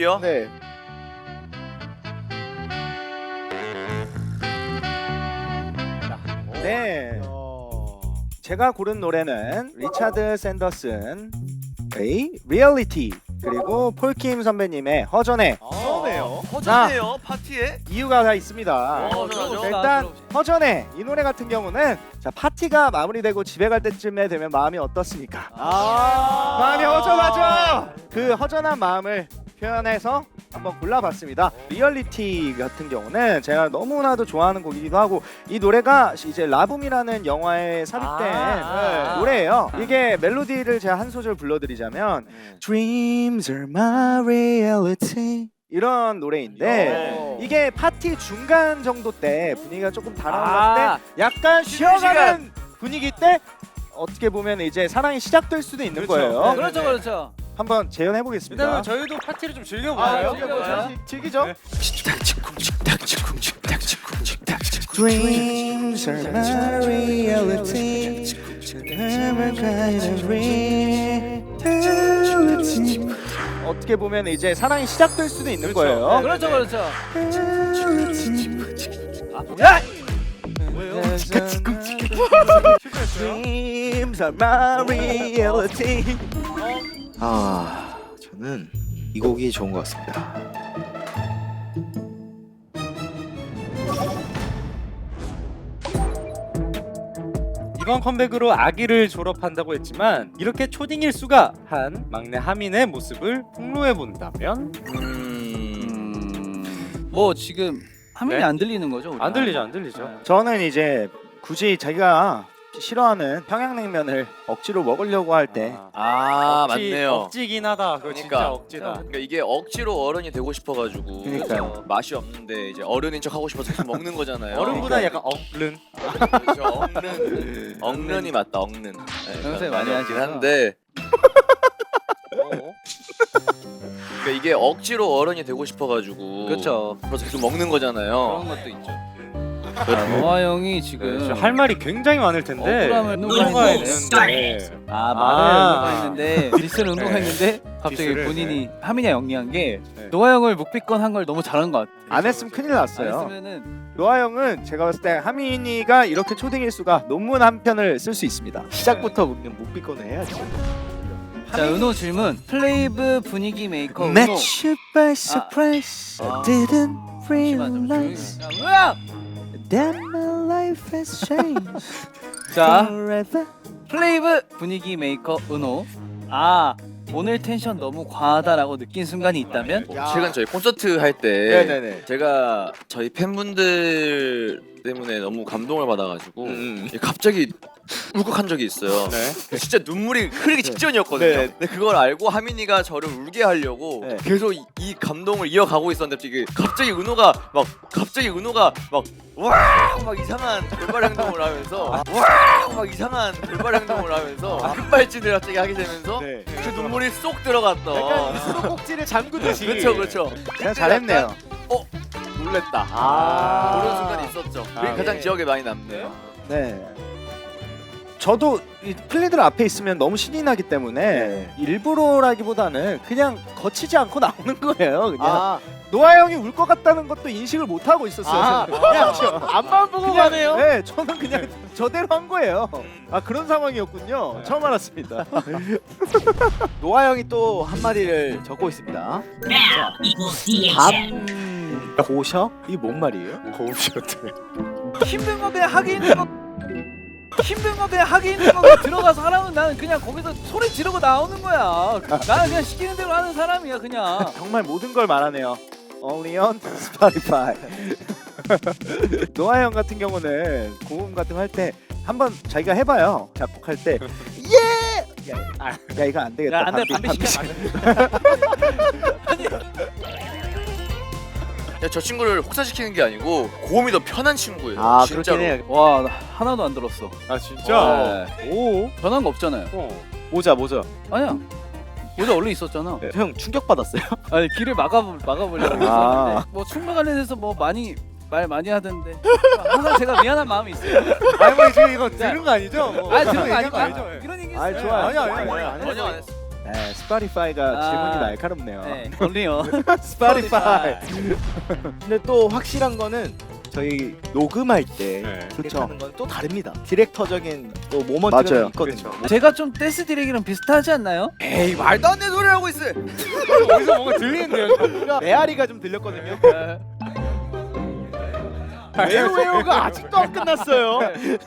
곡이요? 네. 네. 제가 고른 노래는 리차드 샌더슨의 리얼리티 그리고 폴킴 선배님의 허전해. 처음에요. 허전해요 파티에? 이유가 다 있습니다. 들어보죠. 일단 허전해 이 노래 같은 경우는 자 파티가 마무리되고 집에 갈 때쯤에 되면 마음이 어떻습니까? 마음이 허전하죠. 그 허전한 마음을 표현해서 한번 골라봤습니다. 리얼리티 같은 경우는 제가 너무나도 좋아하는 곡이기도 하고 이 노래가 이제 라붐이라는 영화에 삽입된 노래예요. 이게 멜로디를 제가 한 소절 불러드리자면 Dreams are my reality 이런 노래인데 이게 파티 중간 정도 때 분위기가 조금 달아올랐을 때 약간 쉬어가는 분위기 때 어떻게 보면 이제 사랑이 시작될 수도 있는 거예요. 그렇죠, 그렇죠. 한번 재현해 보겠습니다. 일단은 저희도 파티를 좀 즐겨볼까요? 즐기죠. Dreams are my reality. 어떻게 보면 이제 사랑이 시작될 수도 있는 거예요. 그렇죠, 그렇죠. Dreams are my reality. 저는 이 곡이 좋은 것 같습니다. 이번 컴백으로 아기를 졸업한다고 했지만 이렇게 초딩 일수가 한 막내 하민의 모습을 폭로해 본다면 뭐 지금 화면이 네? 안 들리는 거죠? 우리가? 안 들리죠, 안 들리죠. 저는 이제 굳이 자기가 싫어하는 평양냉면을 억지로 먹으려고 할 때 맞네요. 억지긴 하다. 그거 진짜 그러니까. 억지다. 그러니까 이게 억지로 어른이 되고 싶어가지고 그러니까요. 맛이 없는데 이제 어른인 척 하고 싶어서 계속 먹는 거잖아요. 어른보다 약간 억른. 그렇죠. 억른이 맞다. 억른. 네, 평소에 많이 많이 하긴 하셔서. 한데. 그러니까 이게 억지로 어른이 되고 싶어가지고. 그렇죠. 그래서 계속 먹는 거잖아요. 그런 것도 있죠. 노아 형이 지금 할 말이 굉장히 많을 텐데. 억울함을 운동가 운동가 있는데. 말을 운동했는데 디스를 운동했는데 갑자기 디스를, 본인이 하민이가 영리한 게 네. 노아 형을 묵비권 한 걸 너무 잘한 것 같아. 안 했으면 큰일 안 났어요. 했으면은 노아 형은 제가 봤을 때 하민이가 이렇게 초딩일수가 논문 한 편을 쓸 수 있습니다. 시작부터 그냥 묵비권을 해야죠. 자 은호 질문. 플레이브 분위기 메이커 은호. Met you by surprise. I didn't realize 으악! that my life has changed 자 forever. 플레이브 분위기 메이커 은호. 오늘 텐션 너무 과하다라고 느낀 순간이 있다면? 최근 저희 콘서트 할 때 네네네. 제가 저희 팬분들 때문에 너무 감동을 받아가지고 갑자기 울컥한 적이 있어요. 진짜 눈물이 흐르기 직전이었거든요. 네. 근데 그걸 알고 하민이가 저를 울게 하려고 네. 계속 이 감동을 이어가고 있었는데 갑자기 은호가 막 막 이상한 돌발 행동을 하면서 급발진을 갑자기 하게 되면서 네. 그 눈물이 쏙 들어갔던. 약간 수도꼭지를 잠그듯이. 그렇죠. 그냥 잘했네요. 놀랬다. 그런 순간이 있었죠. 그게 가장 네. 기억에 많이 남네요. 네. 저도 이 플리들 앞에 있으면 너무 신이 나기 때문에 일부러라기보다는 그냥 거치지 않고 나오는 거예요. 그냥 노아 형이 울 것 같다는 것도 인식을 못 하고 있었어요. 저는. 그냥 앞만 보고 가네요. 네, 저는 그냥 저대로 한 거예요. 그런 상황이었군요. 처음 알았습니다. 노아 형이 또 한마디를 적고 있습니다. 고셔? 이게 뭔 말이에요? 힘든 거 그냥 하기 있는 거 그냥 들어가서 하라면 나는 그냥 거기서 소리 지르고 나오는 거야. 나는 그냥 시키는 대로 하는 사람이야 그냥. 정말 모든 걸 말하네요. Only on Spotify. 노아 형 같은 경우는 고음 같은 거 할 때 한번 자기가 해봐요. 작곡할 때 예! 야 이거 안 되겠다. 야, 안 돼, 반비 시켜. 저 친구를 혹사시키는 게 아니고 고음이 더 편한 친구예요. 진짜로. 그렇긴 해요. 와, 나 하나도 안 들었어. 진짜? 오, 변한 거 없잖아요. 모자. 아니야. 모자 원래 있었잖아. 형 충격 받았어요? 아니 길을 막아보려고 했었는데 뭐 춤과 관련해서 뭐 많이 말 많이 하던데 항상 제가 미안한 마음이 있어요. 아니 뭐 지금 이거 들은 거 아니죠? 아 들은 거 얘기한 아니고 거 아니죠? 이런 얘기 아니 있어요. 좋아요. 전혀 안 했어. 네, 스파티파이가 질문이 날카롭네요. 네, only요. 스파티파이. 근데 또 확실한 거는 저희 녹음할 때 네. 디렉하는 건 또 다릅니다. 디렉터적인 또 맞아요. 모먼트가 있거든요. 제가 좀 댄스 디렉이랑 비슷하지 않나요? 에이 말도 안 되는 소리 하고 있어. 어디서 뭔가 들리는데요? 메아리가 좀 들렸거든요. 네. 외우가 아직도 안 끝났어요.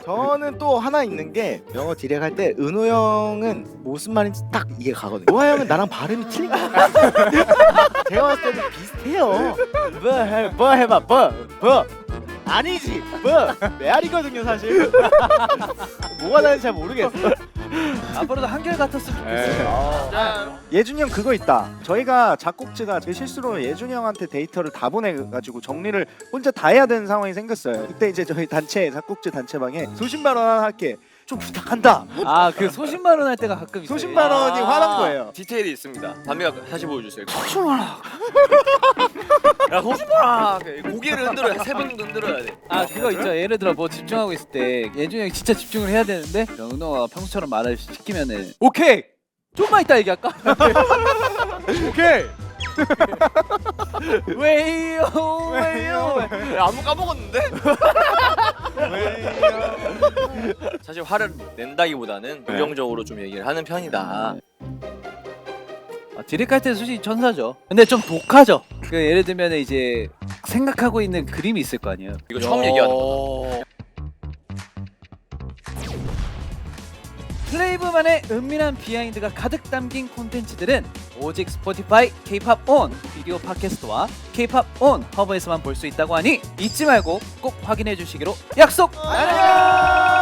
저는 또 하나 있는 게 영어 디렉 할 때 은호 형은 무슨 말인지 딱 이해 가거든요. 노아 형은 나랑 발음이 틀린 거 같아요. 제가 봤을 때는 비슷해요. 뭐 해봐 뭐 아니지 뭐 메아리거든요 사실. 뭐가 다른지 잘 모르겠어. 앞으로도 한결 같았으면 좋겠어요. 예준이 형 그거 있다. 저희가 작곡지가 제 실수로 예준이 형한테 데이터를 다 보내가지고 정리를 혼자 다 해야 되는 상황이 생겼어요. 그때 이제 저희 단체 작곡지 단체방에 소신발언 하나 할게 좀 부탁한다. 아, 그 소신발언 할 때가 가끔 있어요. 소신발언이 화난 거예요. 디테일이 있습니다. 담배가 다시 보여주세요. 소심하라. 야 소심하라. 고개를 흔들어야 세 번 정도 흔들어야 돼. 아, 그거 있죠. 예를 들어 뭐 집중하고 있을 때 예준이 형이 진짜 집중을 해야 되는데 은호가 평소처럼 말을 시키면은 오케이! 좀만 이따 얘기할까? 오케이. 왜요? 아무 까먹었는데? 사실 화를 낸다기보다는 긍정적으로 좀 얘기를 하는 편이다. 아, 디렉할 때 솔직히 천사죠. 근데 좀 독하죠. 그 예를 들면 이제 생각하고 있는 그림이 있을 거 아니에요. 이거 처음 얘기하는 거. 플레이브만의 은밀한 비하인드가 가득 담긴 콘텐츠들은 오직 스포티파이 K-POP ON 비디오 팟캐스트와 K-POP ON 허브에서만 볼 수 있다고 하니 잊지 말고 꼭 확인해 주시기로 약속! 안녕.